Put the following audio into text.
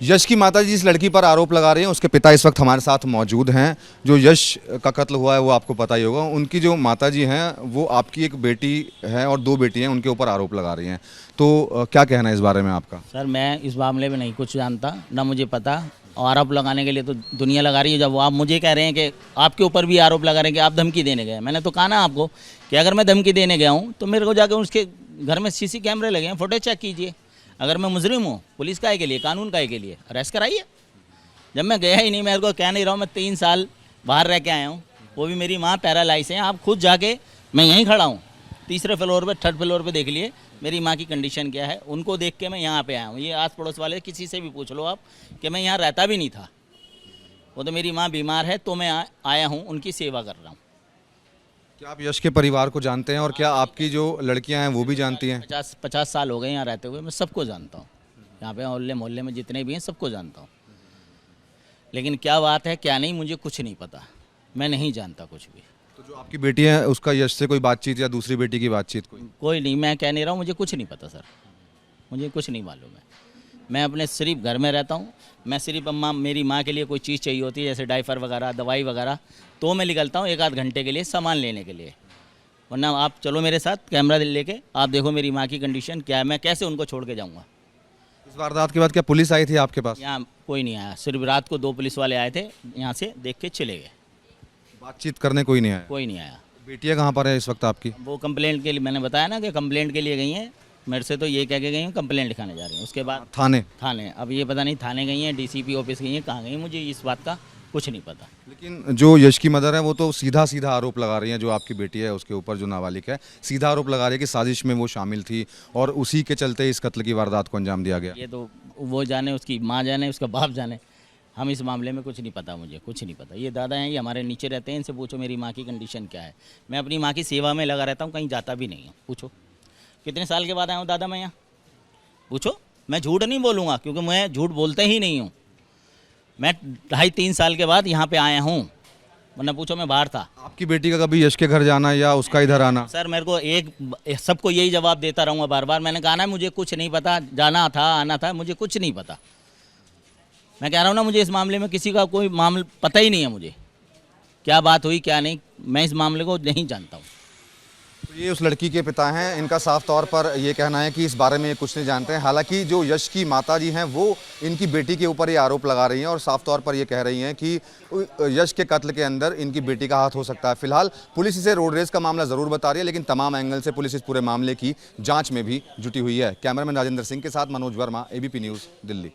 यश की माता जी जिस लड़की पर आरोप लगा रही हैं उसके पिता इस वक्त हमारे साथ मौजूद हैं। जो यश का कत्ल हुआ है वो आपको पता ही होगा। उनकी जो माता जी हैं वो आपकी एक बेटी है और दो बेटी हैं, उनके ऊपर आरोप लगा रही हैं। तो क्या कहना है इस बारे में आपका? सर मैं इस मामले में नहीं कुछ जानता, ना मुझे पता। आरोप लगाने के लिए तो दुनिया लगा रही है। जब वो आप मुझे कह रहे हैं कि आपके ऊपर भी आरोप लगा रहे हैं कि आप धमकी देने गए, मैंने तो कहा ना आपको कि अगर मैं धमकी देने गया हूँ तो मेरे को जाकर उसके घर में सीसी कैमरे लगे हैं, फोटो चेक कीजिए। अगर मैं मुजरिम हूँ, पुलिस काहे के लिए, कानून काहे के लिए, अरेस्ट कराइए। जब मैं गया ही नहीं, मेरे को कह नहीं रहा हूँ, मैं 3 साल बाहर रह के आया हूँ, वो भी मेरी माँ पैरालाइज है। आप खुद जाके, मैं यहीं खड़ा हूँ तीसरे फ्लोर पे, थर्ड फ्लोर पे देख लिए मेरी माँ की कंडीशन क्या है। उनको देख के मैं यहाँ पे आया हूँ। ये आस पड़ोस वाले किसी से भी पूछ लो आप कि मैं यहाँ रहता भी नहीं था। वो तो मेरी माँ बीमार है तो मैं आया हूँ, उनकी सेवा कर रहा हूँ। क्या आप यश के परिवार को जानते हैं और क्या आपकी जो लड़कियां हैं वो भी जानती हैं? 50 साल हो गए यहाँ रहते हुए, मैं सबको जानता हूँ। यहाँ पे मोहल्ले मोहल्ले में जितने भी हैं सबको जानता हूँ। लेकिन क्या बात है क्या नहीं, मुझे कुछ नहीं पता, मैं नहीं जानता कुछ भी। तो जो आपकी बेटी है उसका यश से कोई बातचीत या दूसरी बेटी की बातचीत कोई नहीं, मैं कह नहीं रहा हूँ, मुझे कुछ नहीं पता सर, मुझे कुछ नहीं मालूम है। मैं अपने सिर्फ घर में रहता हूँ। मैं सिर्फ मेरी माँ के लिए कोई चीज़ चाहिए होती है, जैसे डाइपर वगैरह, दवाई वगैरह, तो मैं निकलता हूँ 1 आध घंटे के लिए सामान लेने के लिए। वरना आप चलो मेरे साथ, कैमरा लेके आप देखो मेरी माँ की कंडीशन क्या है, मैं कैसे उनको छोड़ के जाऊँगा। इस वारदात के बाद क्या पुलिस आई थी आपके पास? यहाँ कोई नहीं आया, सिर्फ रात को 2 पुलिस वाले आए थे, यहाँ से देख के चले गए। बातचीत करने कोई नहीं आया? कोई नहीं आया। बेटियां कहाँ पर है इस वक्त आपकी? वो कंप्लेंट के लिए, मैंने बताया ना कि कंप्लेंट के लिए गई हैं। मेरे से तो ये कह के गई हूँ कंप्लेंट लिखाने जा रही हूँ। उसके बाद थाने, अब ये पता नहीं थाने गई हैं, डीसीपी ऑफिस गई हैं, कहाँ गई, मुझे इस बात का कुछ नहीं पता। लेकिन जो यश की मदर है वो तो सीधा सीधा आरोप लगा रही हैं, जो आपकी बेटी है उसके ऊपर, जो नाबालिग है, सीधा आरोप लगा रही है कि साजिश में वो शामिल थी और उसी के चलते इस कत्ल की वारदात को अंजाम दिया गया। ये तो वो जाने, उसकी माँ जाने, उसका बाप जाने, हम इस मामले में कुछ नहीं पता, मुझे कुछ नहीं पता। ये दादा हैं, ये हमारे नीचे रहते हैं, इनसे पूछो मेरी माँ की कंडीशन क्या है। मैं अपनी माँ की सेवा में लगा रहता हूँ, कहीं जाता भी नहीं हूँ। पूछो कितने साल के बाद आया हूँ दादा मैं यहाँ, पूछो। मैं झूठ नहीं बोलूँगा क्योंकि मैं झूठ बोलते ही नहीं हूँ। मैं 2.5-3 साल के बाद यहाँ पे आया हूँ, वरना पूछो मैं बाहर था। आपकी बेटी का कभी यश के घर जाना या उसका इधर आना? सर मेरे को सबको यही जवाब देता रहूँगा बार बार। मैंने कहा ना मुझे कुछ नहीं पता, जाना था आना था, मुझे कुछ नहीं पता। मैं कह रहा हूँ ना, मुझे इस मामले में किसी का कोई मामला पता ही नहीं है। मुझे क्या बात हुई क्या नहीं, मैं इस मामले को नहीं जानता हूँ। तो ये उस लड़की के पिता हैं, इनका साफ तौर पर ये कहना है कि इस बारे में ये कुछ नहीं जानते हैं। हालांकि जो यश की माता जी हैं वो इनकी बेटी के ऊपर ये आरोप लगा रही हैं और साफ तौर पर ये कह रही हैं कि यश के कत्ल के अंदर इनकी बेटी का हाथ हो सकता है। फिलहाल पुलिस इसे रोड रेस का मामला ज़रूर बता रही है, लेकिन तमाम एंगल से पुलिस इस पूरे मामले की जाँच में भी जुटी हुई है। कैमरामैन राजेंद्र सिंह के साथ मनोज वर्मा, ABP न्यूज़, दिल्ली।